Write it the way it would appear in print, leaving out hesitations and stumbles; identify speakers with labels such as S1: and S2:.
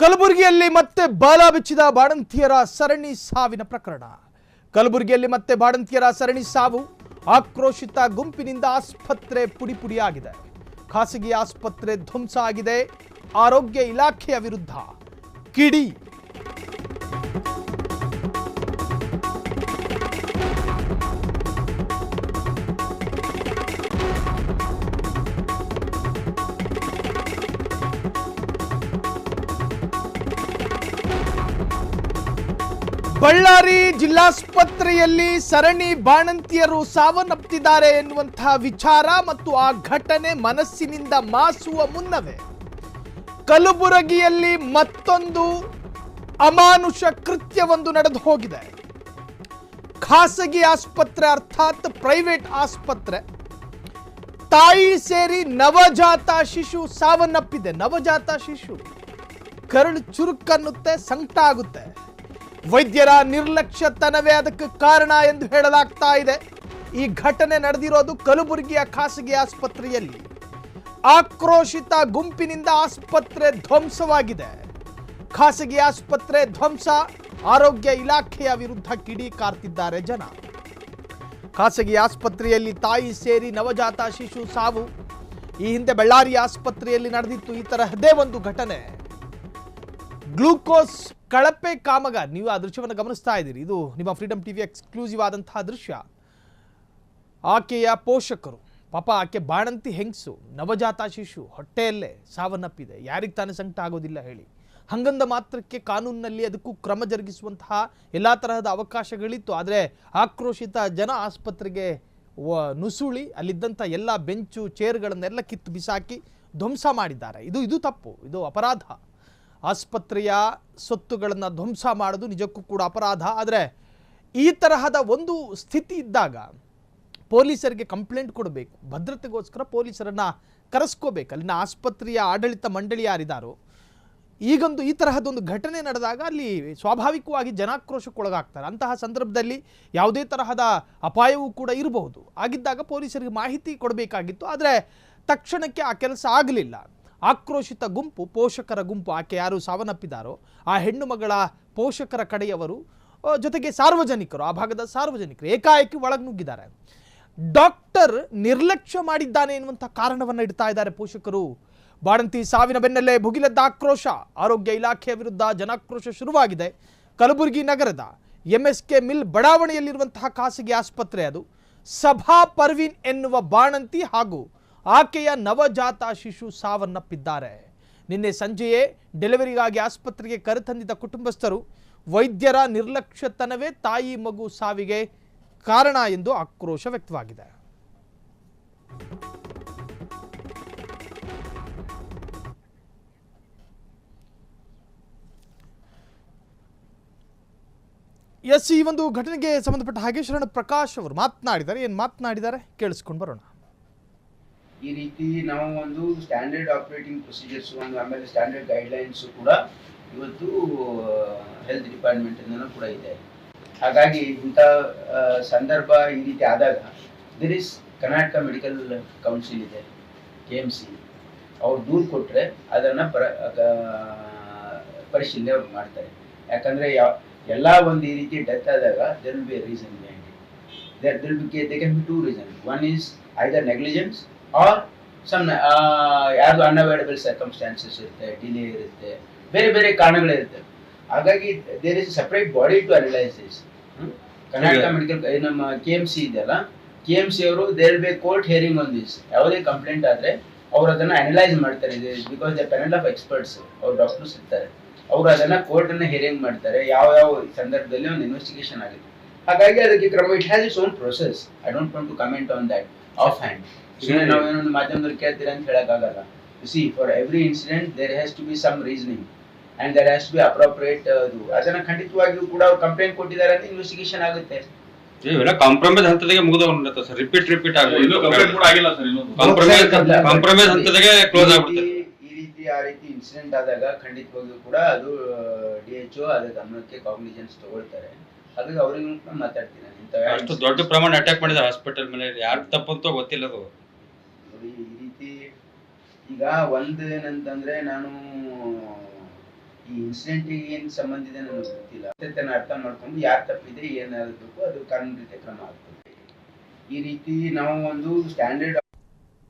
S1: ಕಲಬುರಗಿಯಲ್ಲಿ ಮತ್ತೆ ಬಾಲ ಬಿಚ್ಚಿದ ಬಾಣಂತಿಯರ ಸರಣಿ ಸಾವಿನ ಪ್ರಕರಣ. ಕಲಬುರಗಿಯಲ್ಲಿ ಮತ್ತೆ ಬಾಣಂತಿಯರ ಸರಣಿ ಸಾವು. ಆಕ್ರೋಶಿತ ಗುಂಪಿನಿಂದ ಆಸ್ಪತ್ರೆ ಪುಡಿಪುಡಿಯಾಗಿದೆ. ಖಾಸಗಿ ಆಸ್ಪತ್ರೆ ಧ್ವಂಸ ಆಗಿದೆ. ಆರೋಗ್ಯ ಇಲಾಖೆಯ ವಿರುದ್ಧ ಕಿಡಿ. ಬಳ್ಳಾರಿ ಜಿಲ್ಲಾಸ್ಪತ್ರೆಯಲ್ಲಿ ಸರಣಿ ಬಾಣಂತಿಯರು ಸಾವನ್ನಪ್ಪಿದ್ದಾರೆ ಎನ್ನುವಂತಹ ವಿಚಾರ ಮತ್ತು ಆ ಘಟನೆ ಮನಸ್ಸಿನಿಂದ ಮಾಸುವ ಮುನ್ನವೇ ಕಲಬುರಗಿಯಲ್ಲಿ ಮತ್ತೊಂದು ಅಮಾನುಷ ಕೃತ್ಯವೊಂದು ನಡೆದು ಹೋಗಿದೆ. ಖಾಸಗಿ ಆಸ್ಪತ್ರೆ ಅರ್ಥಾತ್ ಪ್ರೈವೇಟ್ ಆಸ್ಪತ್ರೆ, ತಾಯಿ ಸೇರಿ ನವಜಾತ ಶಿಶು ಸಾವನ್ನಪ್ಪಿದೆ. ನವಜಾತ ಶಿಶು ಕರಳು ಚುರುಕನ್ನುತ್ತೆ, ಸಂಕಟ ಆಗುತ್ತೆ. ವೈದ್ಯರ ನಿರ್ಲಕ್ಷ್ಯತನವೇ ಅದಕ್ಕೆ ಕಾರಣ ಎಂದು ಹೇಳಲಾಗ್ತಾ ಇದೆ. ಈ ಘಟನೆ ನಡೆದಿರೋದು ಕಲಬುರಗಿಯ ಖಾಸಗಿ ಆಸ್ಪತ್ರೆಯಲ್ಲಿ. ಆಕ್ರೋಶಿತ ಗುಂಪಿನಿಂದ ಆಸ್ಪತ್ರೆ ಧ್ವಂಸವಾಗಿದೆ. ಖಾಸಗಿ ಆಸ್ಪತ್ರೆ ಧ್ವಂಸ, ಆರೋಗ್ಯ ಇಲಾಖೆಯ ವಿರುದ್ಧ ಕಿಡಿ ಕಾರ್ತಿದ್ದಾರೆ ಜನ. ಖಾಸಗಿ ಆಸ್ಪತ್ರೆಯಲ್ಲಿ ತಾಯಿ ಸೇರಿ ನವಜಾತ ಶಿಶು ಸಾವು. ಈ ಹಿಂದೆ ಬಳ್ಳಾರಿ ಆಸ್ಪತ್ರೆಯಲ್ಲಿ ನಡೆದಿತ್ತು ಈ ತರಹದೇ ಒಂದು ಘಟನೆ. ಗ್ಲೂಕೋಸ್ ಕಳಪೆ ಕಾಮಗಾರಿ, ನೀವು ಆ ದೃಶ್ಯವನ್ನು ಗಮನಿಸ್ತಾ ಇದ್ದೀರಿ. ಇದು ನಿಮ್ಮ ಫ್ರೀಡಮ್ ಟಿವಿ ಎಕ್ಸ್ಕ್ಲೂಸಿವ್ ಆದಂತಹ ದೃಶ್ಯ. ಆಕೆಯ ಪೋಷಕರು, ಪಾಪ ಆಕೆ ಬಾಣಂತಿ ಹೆಂಗಸು, ನವಜಾತ ಶಿಶು ಹೊಟ್ಟೆಯಲ್ಲೇ ಸಾವನ್ನಪ್ಪಿದೆ. ಯಾರಿಗೆ ತಾನೇ ಸಂಕಟ ಆಗೋದಿಲ್ಲ ಹೇಳಿ? ಹಂಗಂದ ಮಾತ್ರಕ್ಕೆ ಕಾನೂನಿನಲ್ಲಿ ಅದಕ್ಕೂ ಕ್ರಮ ಜರುಗಿಸುವಂತಹ ಎಲ್ಲ ತರಹದ ಅವಕಾಶಗಳಿತ್ತು. ಆದರೆ ಆಕ್ರೋಶಿತ ಜನ ಆಸ್ಪತ್ರೆಗೆ ನುಸುಳಿ ಅಲ್ಲಿದ್ದಂಥ ಎಲ್ಲ ಬೆಂಚು ಚೇರ್ಗಳನ್ನೆಲ್ಲ ಕಿತ್ತು ಬಿಸಾಕಿ ಧ್ವಂಸ ಮಾಡಿದ್ದಾರೆ. ಇದು ತಪ್ಪು, ಇದು ಅಪರಾಧ. ಆಸ್ಪತ್ರೆಯ ಸೊತ್ತುಗಳನ್ನು ಧ್ವಂಸ ಮಾಡೋದು ನಿಜಕ್ಕೂ ಕೂಡ ಅಪರಾಧ. ಆದರೆ ಈ ತರಹದ ಒಂದು ಸ್ಥಿತಿ ಇದ್ದಾಗ ಪೊಲೀಸರಿಗೆ ಕಂಪ್ಲೇಂಟ್ ಕೊಡಬೇಕು. ಭದ್ರತೆಗೋಸ್ಕರ ಪೊಲೀಸರನ್ನು ಕರೆಸ್ಕೋಬೇಕು. ಅಲ್ಲಿನ ಆಸ್ಪತ್ರೆಯ ಆಡಳಿತ ಮಂಡಳಿ ಯಾರಿದ್ದಾರೋ, ಈಗೊಂದು ಈ ತರಹದೊಂದು ಘಟನೆ ನಡೆದಾಗ ಅಲ್ಲಿ ಸ್ವಾಭಾವಿಕವಾಗಿ ಜನಾಕ್ರೋಶಕ್ಕೊಳಗಾಗ್ತಾರೆ. ಅಂತಹ ಸಂದರ್ಭದಲ್ಲಿ ಯಾವುದೇ ತರಹದ ಅಪಾಯವೂ ಕೂಡ ಇರಬಹುದು. ಆಗಿದ್ದಾಗ ಪೊಲೀಸರಿಗೆ ಮಾಹಿತಿ ಕೊಡಬೇಕಾಗಿತ್ತು. ಆದರೆ ತಕ್ಷಣಕ್ಕೆ ಆ ಕೆಲಸ ಆಗಲಿಲ್ಲ. ಆಕ್ರೋಶಿತ ಗುಂಪು, ಪೋಷಕರ ಗುಂಪು, ಆಕೆ ಯಾರು ಸಾವನ್ನಪ್ಪಿದಾರೋ ಆ ಹೆಣ್ಣು ಮಗಳ ಪೋಷಕರ ಕಡೆಯವರು ಜೊತೆಗೆ ಸಾರ್ವಜನಿಕರು, ಆ ಭಾಗದ ಸಾರ್ವಜನಿಕರು ಏಕಾಏಕಿ ಒಳಗೆ ನುಗ್ಗಿದ್ದಾರೆ. ಡಾಕ್ಟರ್ ನಿರ್ಲಕ್ಷ್ಯ ಮಾಡಿದ್ದಾನೆ ಎನ್ನುವಂಥ ಕಾರಣವನ್ನು ಇಡ್ತಾ ಇದ್ದಾರೆ ಪೋಷಕರು. ಬಾಣಂತಿ ಸಾವಿನ ಬೆನ್ನಲ್ಲೇ ಭುಗಿಲೆದ್ದ ಆಕ್ರೋಶ. ಆರೋಗ್ಯ ಇಲಾಖೆಯ ವಿರುದ್ಧ ಜನಾಕ್ರೋಶ ಶುರುವಾಗಿದೆ. ಕಲಬುರಗಿ ನಗರದ MSK ಮಿಲ್ ಬಡಾವಣೆಯಲ್ಲಿರುವಂತಹ ಖಾಸಗಿ ಆಸ್ಪತ್ರೆ ಅದು. ಸಭಾ ಪರ್ವೀನ್ ಎನ್ನುವ ಬಾಣಂತಿ ಹಾಗೂ ಆಕೆಯ ನವಜಾತ ಶಿಶು ಸಾವನ್ನಪ್ಪಿದ್ದಾರೆ. ನಿನ್ನೆ ಸಂಜೆಯೇ ಡೆಲಿವರಿಗಾಗಿ ಆಸ್ಪತ್ರೆಗೆ ಕರೆತಂದಿದ್ದ ಕುಟುಂಬಸ್ಥರು ವೈದ್ಯರ ನಿರ್ಲಕ್ಷ್ಯತನವೇ ತಾಯಿ ಮಗು ಸಾವಿಗೆ ಕಾರಣ ಎಂದು ಆಕ್ರೋಶ ವ್ಯಕ್ತವಾಗಿದೆ. ಈ ಒಂದು ಘಟನೆಗೆ ಸಂಬಂಧಪಟ್ಟ ಹಾಗೆ ಶರಣ ಪ್ರಕಾಶ್ ಅವರು ಮಾತನಾಡಿದ್ದಾರೆ. ಏನು ಮಾತನಾಡಿದ್ದಾರೆ ಕೇಳಿಸ್ಕೊಂಡು ಬರೋಣ.
S2: ಈ ರೀತಿ ನಾವು ಒಂದು ಸ್ಟ್ಯಾಂಡರ್ಡ್ ಆಪರೇಟಿಂಗ್ ಪ್ರೊಸೀಜರ್ಸ್, ಒಂದು ಆಮೇಲೆ ಸ್ಟ್ಯಾಂಡರ್ಡ್ ಗೈಡ್ಲೈನ್ಸ್ ಕೂಡ ಇವತ್ತು ಹೆಲ್ತ್ ಡಿಪಾರ್ಟ್ಮೆಂಟಿಂದನೂ ಕೂಡ ಇದೆ. ಹಾಗಾಗಿ ಇಂಥ ಸಂದರ್ಭ ಈ ರೀತಿ ಆದಾಗ there is Karnataka medical council ಇದೆ, KMC. ಅವ್ರು ದೂರು ಕೊಟ್ಟರೆ ಅದನ್ನು ಪರಿಶೀಲನೆ ಅವ್ರು ಮಾಡ್ತಾರೆ. ಯಾಕಂದರೆ ಎಲ್ಲ ಒಂದು ಈ ರೀತಿ ಡೆತ್ ಆದಾಗ there will be A reason behind it. there can be two reasons. One is either negligence or some ಯಾರ್ದು ಅನ್ಅವಾಯ್ಡಬಲ್ ಸರ್ಕಮ್ಸ್ಟಾನ್ಸಸ್ ಇರುತ್ತೆ, ಡಿಲೇ ಇರುತ್ತೆ, ಬೇರೆ ಬೇರೆ ಕಾರಣಗಳಿರುತ್ತೆ. ಹಾಗಾಗಿ there is separate body to analyse this. Karnataka medical ನಮ್ಮ KMC ಇದೆಯಲ್ಲ, KMC ಅವರು there be court hearing on this. ಯಾವುದೇ ಕಂಪ್ಲೇಂಟ್ ಆದರೆ ಅವ್ರು ಅದನ್ನು ಅನಲೈಸ್ ಮಾಡ್ತಾರೆ. Because the panel of experts, ಅವ್ರು ಡಾಕ್ಟರ್ಸ್ ಇರ್ತಾರೆ, ಅವರು ಅದನ್ನು ಕೋರ್ಟನ್ನು ಹಿಯರಿಂಗ್ ಮಾಡ್ತಾರೆ. ಯಾವ ಸಂದರ್ಭದಲ್ಲಿ ಒಂದು ಇನ್ವೆಸ್ಟಿಗೇಷನ್ ಆಗಿದೆ. ಹಾಗಾಗಿ ಅದಕ್ಕೆ ಕ್ರಮ, it has its own process. I don't want to comment on that off hand. ನಾವು ಏನೊಂದು ಮಾಧ್ಯಮದಲ್ಲಿ ಕೇಳ್ತೀರಾ ಅಂತ ಹೇಳಕ್ಕಾಗಲ್ಲ. See, for every incident there has to be some reasoning and there has to be appropriate. ಅದನ್ನ ಖಂಡಿತವಾಗಿಯೂ ಕೂಡ ಅವ್ರು ಕಂಪ್ಲೇಂಟ್ ಕೊಟ್ಟಿದ್ದಾರೆ ಅಂತ ಇನ್ವೆಸ್ಟಿಗೇಷನ್ ಆಗುತ್ತೆ.
S3: ಇವೆಲ್ಲ ಕಾಂಪ್ರಮೈಸ್ ಹಂತದಾಗೆ ಮುಗಿದೋಗ್ಬಿಡುತ್ತೆ ಸರ್. ರಿಪೀಟ್ ಆಗುತ್ತೆ.
S4: ಇನ್ನೂ ಕಂಪ್ಲೇಂಟ್ ಕೂಡ ಆಗಿಲ್ಲ ಸರ್. ಇನ್ನೂ
S3: ಕಾಂಪ್ರಮೈಸ್ ಹಂತದಾಗೆ ಕ್ಲೋಸ್ ಆಗ್ಬಿಡುತ್ತೆ.
S2: ಆ ರೀತಿ ಇನ್ಸಿಡೆಂಟ್ ಆದಾಗ ಖಂಡಿತವಾಗಿಯೂ ಕೂಡ ಅದು DHO ಅದರ ಗಮನಕ್ಕೆ ಕಾಗ್ನಿಜೆನ್ಸ್ ತಗೊಳ್ತಾರೆ. ಹಾಗಾಗಿ ಅವ್ರಿಗೂ ಮಾತಾಡ್ತೀನಿ.
S3: ಅಷ್ಟು ದೊಡ್ಡ ಪ್ರಮಾಣ ಅಟ್ಯಾಕ್ ಮಾಡಿದ್ದಾರೆ ಹಾಸ್ಪಿಟಲ್ ಮೇಲೆ. ಯಾರು ತಪ್ಪಂತೋ ಗೊತ್ತಿಲ್ಲ. ಅದು
S2: ಈ ರೀತಿ ಈಗ ಒಂದು ಏನಂತಂದ್ರೆ, ನಾನು ಈ ಇನ್ಸಿಡೆಂಟಿಗೆ ಏನು ಸಂಬಂಧ ಇದೆ ನನಗೆ ಗೊತ್ತಿಲ್ಲ. ಅದನ್ನು ಅರ್ಥ ಮಾಡ್ಕೊಂಡು ಯಾರು ತಪ್ಪಿದೆ ಏನಾಗಬೇಕು ಅದು ಕಾನೂನು ರೀತಿಯ ಕ್ರಮ ಆಗ್ತದೆ. ಈ ರೀತಿ ನಾವು ಒಂದು ಸ್ಟ್ಯಾಂಡರ್ಡ್